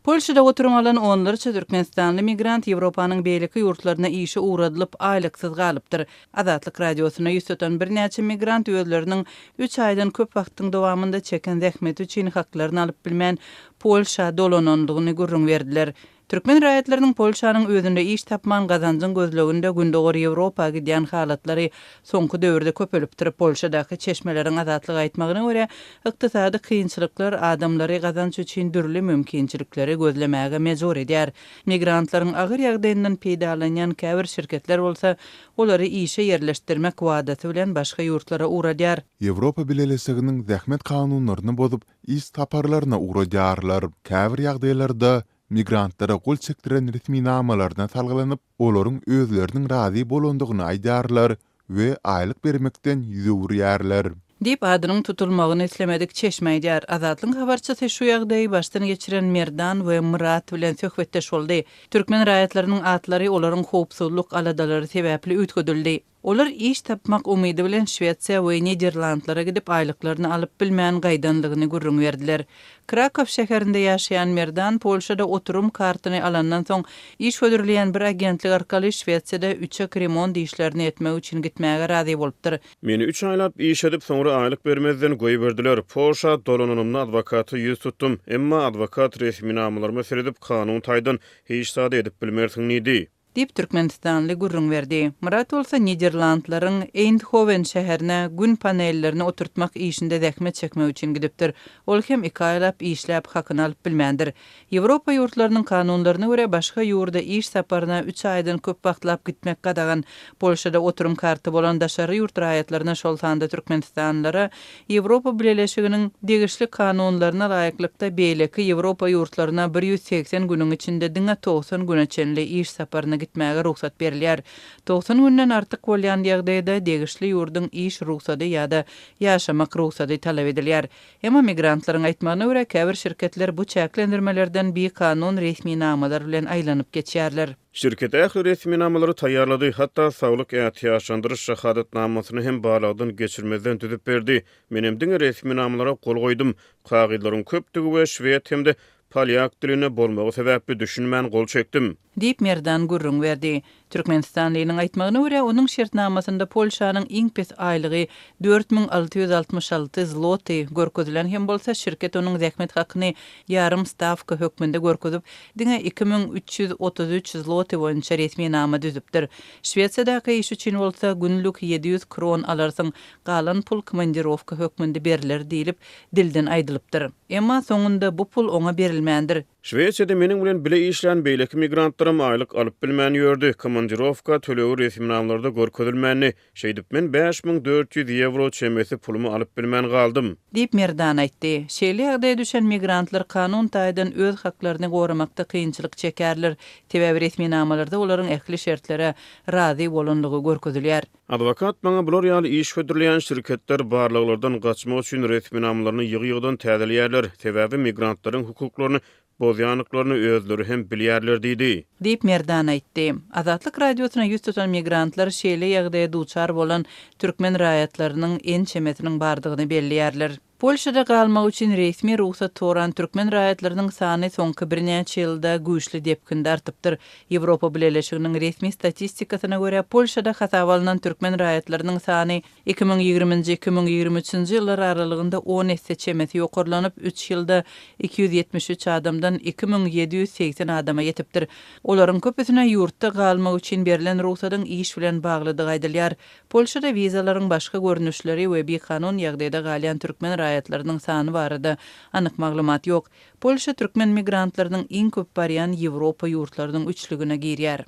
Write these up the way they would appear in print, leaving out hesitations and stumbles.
Polşada oturum alan onlarca Türkmenistanly migrant Ýewropanyň beýleki ýurtlaryna işe uğradylyp aýlyksyz galypdyr. Azatlyk radiosuna ýüzsöten bir näçe migrant özleriniň 3 aýdan köp wagtyň dowamında çeken zähmeti üçin haklaryny alyp bilmän Polşa dolananlygyny gurrun berdiler. Türkmen raýatlarynyň Polşanyň özünde iş tapman gazanjyň gözleginde gündogor Ýewropa gidýän halatlary soňky döwürde köpelipdir. Polşadaky çeşmeleriň azatlyk aýtmagyna görä, ykdysady kynçylyklar adamlary gazanç üçin dürli mümkinçilikleri gözlemäge mejbur edýär. Migrantlaryň agyr ýagdaýyndan peýdalanýan käbir şirketler bolsa, olary işe yerleşdirmek wadaty bilen başga ýurtlara uğradýar. Ýewropa bileleginiň zähmet kanunlaryny bozup, iş taparlaryna uğradýarlar. Käbir ýagdaýlarda migrantlara gol çekdiren resmi namalardan salgylanyp, olaryň özleriniň razy bolandygyny aýdarlar we aýlyk bermekden ýüzürýärler. Dip adynyň tutulmagyny islemedik çeşmeýdýär. Azatlyň habarçysy şu ýagdaýy başdan geçiren Merdan we Murat bilen söhbetdeş boldy. Türkmen raýatlarynyň atlary olaryň howpsuzlyk aladalary sebäpli ütgedildi. Olar iş tapmak umydy bilen Şwetsiýa we Niderlandlara gidip aýlyklaryny alyp bilmän gaýdanlygyny gurrun berdiler. Krakow şäherinde ýaşaýan Merdan Polşada oturum kartyny alandan soň iş ödürleýän bir agentlik arkaly Şwetsiýada 3 ek remont işlerini etmek üçin gitmäge razy bolupdyr. Meni 3 aýlap iş edip soňra aýlyk bermezden goýup berdiler. Polşa dolananymny adwokaty ýüz tutdum, emma adwokat resmi namalarymı seredip kanun taýdan hiç sady edip bilmersiň nidi. Dip Türkmenistanly gurrun berdi. Murat bolsa Niderlandlaryň Eindhoven şäherine gün panellerini oturtmak işinde zähmet çekmek üçin gidipdir. Ol hem 2 aýlap işläp hakyny alyp bilmändir. Ýewropa ýurtlarynyň kanunlaryna görä başga ýurda iş saparyna 3 aýdan köp wagtlap gitmek gadagan Polşada oturum karty bolan daşary ýurt raýatlaryna şol sanda Türkmenistanlara Ýewropa bileleginiň degişli kanunlaryna laýyklykda beýleki Ýewropa ýurtlaryna 180 günüň içinde diňe 90 güne çenli iş saparyna gitmäge ruhsat berilýär. 90 günden artyk bolýan ýagdaýda degişli ýurdun iş ruhsaty ýa-da ýaşamak ruhsaty talap edilýär. Emma migrantlaryň aýtmagyna görä käbir şirketler bu çäklendirmelerden bir kanun resmi namalar bilen aýlanyp geçýärler. Şirket ähli resmi namalary taýýarlady, hatda saglyk ähtiýaçlandyryş şahadatnamasyny hem balagdan geçirmezden düzüp berdi. Menem diňe resmi namalara gol goýdum. Kagylaryň köpdigi we şwed hemde polyak diline bolmagy sebäpli düşünmän gol çekdim. Dip Merdan gurrun berdi. Türkmenistanlynyň aýtmagyna görä, onuň şertnamasynda Polşanyň iň pes aýlygy 4666 zloty görkezlen hem bolsa şirket onuň zähmet hakyny ýarym stavka hökmünde görkezip, diňe 2333 zloty boýunça resmi nama düzüpdir. Şwetsiýadaky iş üçin bolsa günlük 700 kron alarsyň, galan pul komandirowka hökmünde berilir diýilip dilden aýdylypdyr. Emma soňunda bu pul oňa berilmändir. Şwetsiýada meniň bilen bile işlän beýleki migrantlarym aýlyk alyp bilmän ýördi. Komandirowka tölewi resmi namlarda görkezilmänni. Şeýdip men 5400 euro çemesi pulumy alyp bilmän galdym. Dip Merdan aýtdy. Şeýle ýagdaýa düşen migrantlar kanun taýdan öz haklaryny goramakda kynçylyk çekerler. Täze resmi namalarda olaryň ähli şertlere razy bolanlygy görkezilýär. Adwokat maňa bular ýaly iş ödürleýän şirketler barlyklardan gaçmak üçin resmi namalaryny ýygy-ýygydan täzelýärler. Sebäbi migrantlaryň hukuklaryny bozýanlyklaryny özleri hem bilýärler diýdi. Dip Merdan aýtdy. Azatlyk radiosuna ýüz tutan migrantlar şeýle ýagdaýa duçar bolan türkmen raýatlarynyň en çemetiniň bardygyny belliýärler. Polşada galmak üçin resmi ruhsat toran türkmen raýatlarynyň sany soňky birnäçe ýylda güýçli depkinde artypdyr. Ýewropa bileleginiň resmi statistikasyna görä Polşada hasap alynan türkmen raýatlarynyň sany 2020-2023 ýyllar aralygynda 10 esse çemeti ýokurlanyp 3 ýylda 273 adamdan 2780 adama ýetipdir. Olaryň köpüsine ýurtda galmak üçin berilen ruhsatyň iş bilen baglydygy aýdylýar. Polşada wizalaryň başga görnüşleri we bir kanun ýagdaýda galýan türkmen raýatlarynyň sany barada anyk maglumat ýok. Polşa türkmen migrantlarynyň iň köp barýan Ýewropa ýurtlarynyň üçlügine girýär.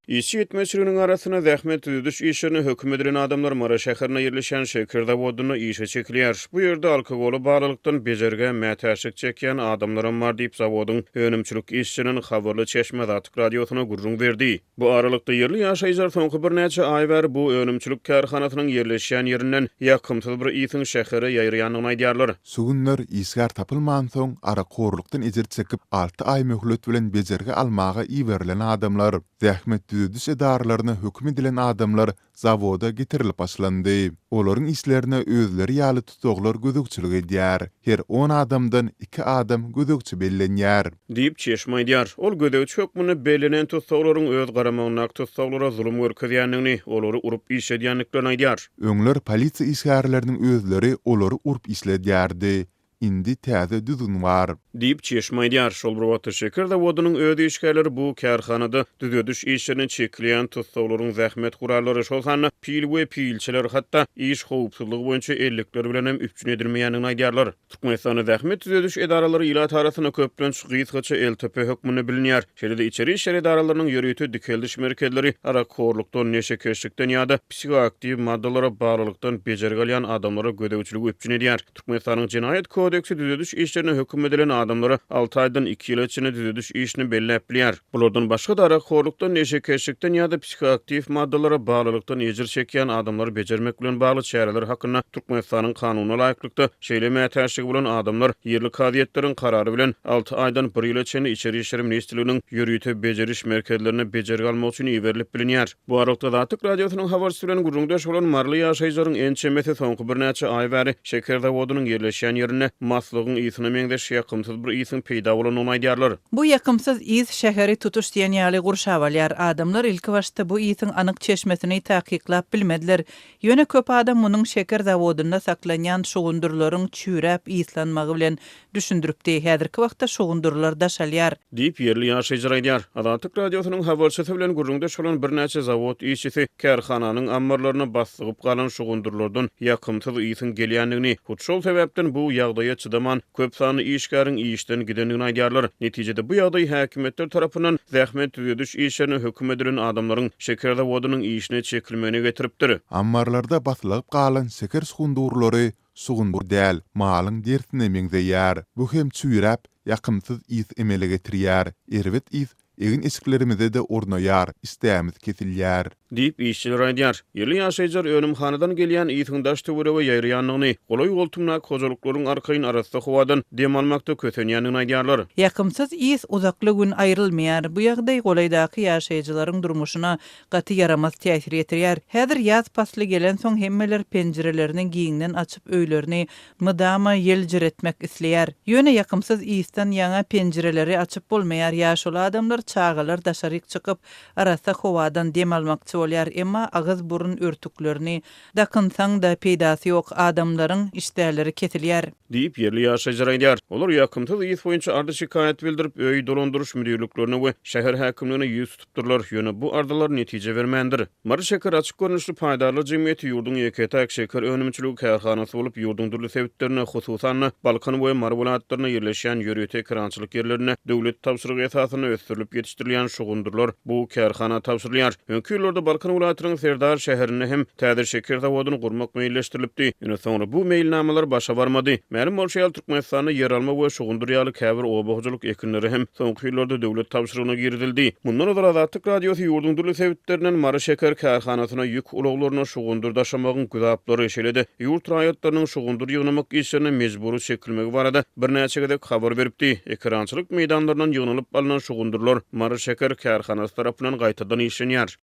İşçi etmeçileriň arasyna zähmet düzüş işlerini hökm edilen adamlar Mara şäherine ýerleşen Şekerdawodyna işe çekilýär. Bu ýerde alkogoly barlykdan bejerge mätäşik çekýän adamlarym bar diýip zawodyň önümçilik işçinin habarly Çeşme Zatyk radiosuna gurrun berdi. Bu aralykda ýerli ýaşaýjylar soňky bir näçe aý bäri bu önümçilik karhanasynyň ýerleşýän ýerinden ýakymsyz bir ýytyň şähere ýaýrýanyny aýdýarlar. Sugunlar isgar tapylman soň ara korlukdan ejir çekip 6 ay möhlet bilen bejerge almaga iýerilen adamlar zähmet düzüdüş edarlaryna hökm edilen adamlar zavoda getirilip başlandy. Olaryň işlerine özleri ýaly tutuglar gözükçülük edýär. Her 10 adamdan 2 adam gözükçü bellenýär. Diýip çeşme edýär. Ol gödöwçi hökmüni belenen tutsaglaryň öz garamagyna tutsaglara zulüm görkezýändigini, olary urup iş edýänliklerini aýdýar. Öňler polisiýa işgärleriniň özleri olary urup işledýärdi. Indi täze düzgün bar. Diýip çeşme edýär. Şol bir wagtda şeker zawodynyň öz işgärleri bu kärhanada düzüdüş işlerini çekleýän tutsaglaryň zähmet gurallary şol sany pil we pilçiler hatda iş howpsuzlygy boýunça ellikleri bilen hem üpçün edilmeýändigini aýdýarlar. Türkmenistanyň zähmet düzüdüş edaralary ýyla tarasyna köplen şygytgaça LTP hökmüni bilinýär. Şeýle içeri işler edaralarynyň ýörüýeti dikeldiş merkezleri arakorlukdan, neşekeşlikden ýa-da psikoaktiv maddalara baglykdan bejerge alýan adamlara gödäwçilik üpçün edýär. Türkmenistanyň Jinayet kodeksi düzüdüş işlerine hökm edilen adamlara 6 aýdan 2 ýyl içinde düzüdüş işini belläp bilýär. Bulardan başga da arakorlukdan, neşekeşlikden ýa-da psikoaktiv maddalara baglykdan ejir çekýän adamlary bejermek bilen bagly çäreler hakyna Türkmenistanyň kanunyna laýyklykda şeýle täşigi bolan adamlar ýerli kaziyetleriň karary bilen 6 aýdan 1 ýyl içinde içeri işler ministrliginiň ýörüýeti bejeriş merkezlerine bejerge almak üçin iberilip bilinýär. Bu arada Datyk radiosynyň habarçysy bilen gurrundaş bolan Marly ýaşaýjaryň ençemesi soňky bir näçe aý bäri şeker zawodynyň ýerleşýän ýerine maslygyň ýysyna meňdeş ýakymsyz bir ýysyň peýda bolanyny aýdýarlar. Bu ýakymsyz ýyz şäheri tutuş diýen ýaly gurşawalýar. Adamlar ilki başda bu ýysyň anyk çeşmesini takyklap bilmediler. Ýöne köp adam munyň şeker zawodyna saklanýan şugundurlaryň çüräp ýyslanmagy bilen düşündiripdi. Häzirki wagtda şugundurlar daşalýar. Diýip ýerli ýaşaýjylar aýdýar. Datyk radiosynyň habarçysy bilen gurrundaş bolan bir näçe zawod işçisi kärhananyň ambarlaryna basdygyp galan şugundurlardan ýakymsyz ýysyň gelýändigini, şol sebäpden bu ýagdaýa çıdaman köp sany işgäriň işden gidendigini aýdýarlar. Netijede bu ýagdaý häkimetler tarapyndan zähmet düzüdüş işlerini hökm edilen adamlaryň şeker zawodynyň işine çekilmegine getiripdir. Ammarlarda basylyp galan şeker sugundurlary sugundur däl, malyň dersine meňzeýär. Bu hem çüýräp, ýakymsyz ýys emele getirýär. Erwet ýys egin eşiklerimizde de ornaýar, istämiz kesilýär. Diýip işçiler aýdýar. Ýerli ýaşaýjylar önümhanadan gelýän ýysyň daş töwere we ýaýrýanlygyny, golay goltumna kojalyklaryň arkaýyn arasynda howadan dem almakda kötenýändigini aýdýarlar. Ýakymsyz ýys uzakly gün aýrylmaýar. Bu ýagdaý golaýdaky ýaşaýjylaryň durmuşyna gaty yaramaz täsir etdirýär. Häzir ýaz pasly gelen soň hemmeler penjirelerini giňden açyp öýlerini mydama ýeljiretmek isleýär. Ýöne ýakymsyz ýysdan ýaňa penjireleri açyp bolmaýar. Ýaşuly adamlar çağalar daşaryk çykyp arasa howadan dem almakçy bolýar, emma agyz burun örtüklerini dakynsaň da peýdasy ýok adamlaryň işdäleri kesilýär. Diýip ýerli ýaşaýjylar aýdýar. Olar ýakymsyz ýys boýunça ardy şikaýet bildirip öý dolandyrış müdürliklerine we şäher häkimligine ýüz tutupdyrlar. Ýöne bu ardalar netije bermändir. Mary Şeker açyk görnüşli paýdarly jemgyýeti ýurdun ýeketäk şeker önümçilik kärhanasy bolup ýurdun durly sebitlerine, hususan Balkan we Marbulatlaryna ýerleşýän ýörüýeti krançylyk ýerlerine döwlet tapşyrygy esasyna ösdürilip ýetişdirilýän şugundurlar bu kärhana tapşyrylýar. Öňkü ýyllarda Balkan welaýatynyň Serdar şäherine hem täze şeker zawodyny gurmak meýilleşdirilipdi. Ýöne soňra bu meýilnamalar başa barmady. Mälim bolşaýal Türkmenistanyň ýer alma we şugundur ýaly käbir obagçylyk ekinleri hem soňky ýyllarda döwlet tapşyrygyna girdildi. Mundan öňe Datyk radiosy ýurdun durly sebitlerinden Mary Şeker kärhanasyna ýük ulaglaryna şugundur daşamagyň güzaplary şeýle-de ýurt raýatlarynyň şugundur ýygnamak işlerine mejburi çekilmegi barada bir näçe gedek habar beripdi. Ekrançylyk meýdanlarynyň ýygnylyp alynan şugundurlar Mary Şeker kärhanasy tarapyndan gaýtadan işlenýär.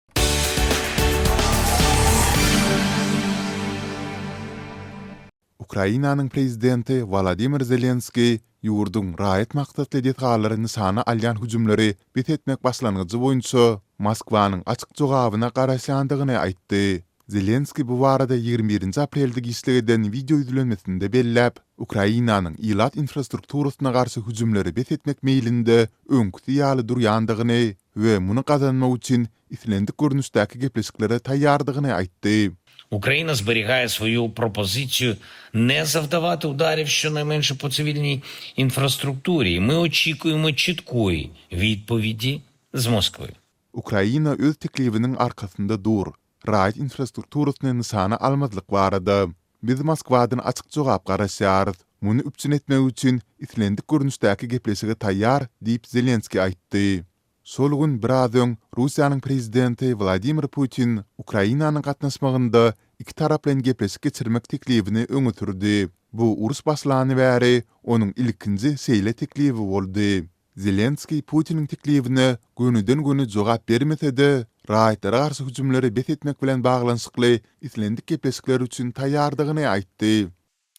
Ukrainanyň prezidenti Volodymyr Zelenski ýurdun raýat maksatly detgallaryny sana alýan hüjümleri betetmek başlangyjy boýunça Moskwanyň açyk jogabyna garaşandygyny aýtdy. Zelenski bu barada 21 aprelde gislegen video izlenmesinde belläp, Ukrainanyň ilat infrastrukturasyna garşy hüjümleri betetmek meýlinde öňkü ýaly durýandygyny we muny gazanmak üçin islendik görnüşdäki gepleşiklere taýýardygyny aýtdy. Україна зберігає свою пропозицію не завдавати ударів щонайменше по цивільній інфраструктурі. Ми очікуємо чіткої відповіді з Москви. Ukraina öz teklifiniň arkasynda dur. Raýat infrastrukturasyny nysana almazlyk barada. Biz Moskwadan açyk jogap garaşýarys. Muny üpçün etmek üçin islendik görnüşdäki gepleşige taýýar diýip Zelenski aýtdy. Şol gün biraz öň Russiýanyň prezidenti Vladimir Putin Ukrainanyň gatnaşmagynda iki tarap bilen gepleşik geçirmek teklifini öňe sürdi. Bu urus başlany bäri onuň ilkinji seýle teklifi boldy. Zelenski Putin'in teklifine günüden günü jogap bermese de raýtlara garşy hüjümleri bet etmek bilen baglanşykly islendik gepleşikler üçin taýýardygyny aýtdy.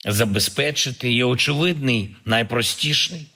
Забезпечити є очевидний, найпростіший,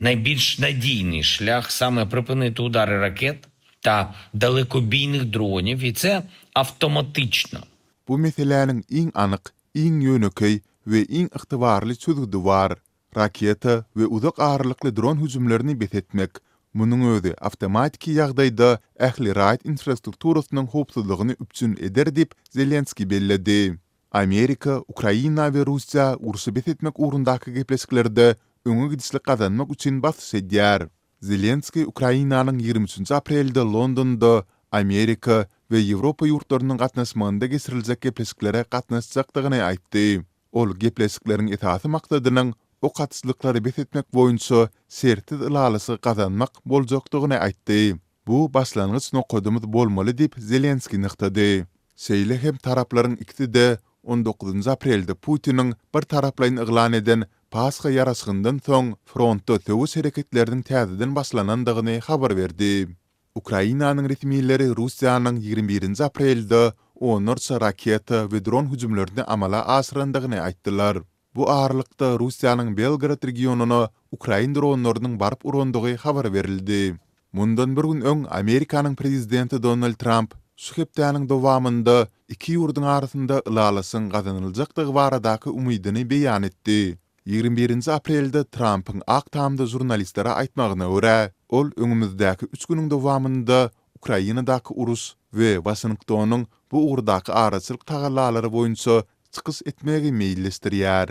найбільш надійний шлях саме припинити удари ракет та далекобійних дронів, і це автоматично. Bu meselenin iň anyk, iň ýönekey we iň ygtybarly çözügi bar. Raketa we uzak ağırlıklı dron hüjümlerini bet etmek. Munyň özi awtomatik ýagdaýda ähli raýat infrastrukturasynyň howpsuzlygyny üpçün eder dip Zelenski belledi. Amerika, Ukraina we Russiýa urusy bet etmek ugrundaky gepleşiklerde öňe gidişli gazanmak üçin basy edýär. Zelenski Ukrainanyň 23 aprelde Londonda Amerika we Ýewropa ýurtlarynyň gatnaşmagynda geçiriljek gepleşiklere gatnaşjakdygyny aýtdy. Ol gepleşikleriň esasy maksadynyň o katçılıkları bet etmek boýunça sertiz ılalysy gazanmak boljakdygyny aýtdy. Bu başlangıç nokadymyz bolmaly dip Zelenski nyktady. Şeýle hem taraplaryň ikisi de 19 aprelde Putiniň bir taraplaýyn yglan eden Pascha ýaraşygyndan soň frontda töwüş hereketleriniň täzeden başlanandygyny habar berdi. Ukrainanyň resmiýetleri Russiýanyň 21 aprelde 10 raketa we dron hüjümlerini amala aşyrandygyny aýtdylar. Bu ağırlykda Russiýanyň Belgrad regionuna Ukraina dronlarynyň baryp urandygy habar berildi. Mundan bir gün öň Amerikanyň prezidenti Donald Trump şu hepdeniň dowamında iki ýurduň arasynda ılalysyň gazanyljakdygy baradaky umydyny beýan etdi. 21 aprelde Trump'ın Ak Tamda jurnalistlere aýtmagyna görä, ol öňümüzdäki 3 güniň dowamında Ukrainadaky urus we Washingtonyň bu urdaky araçylyk tagallalary boýunça çykys etmegi meýillistirýär.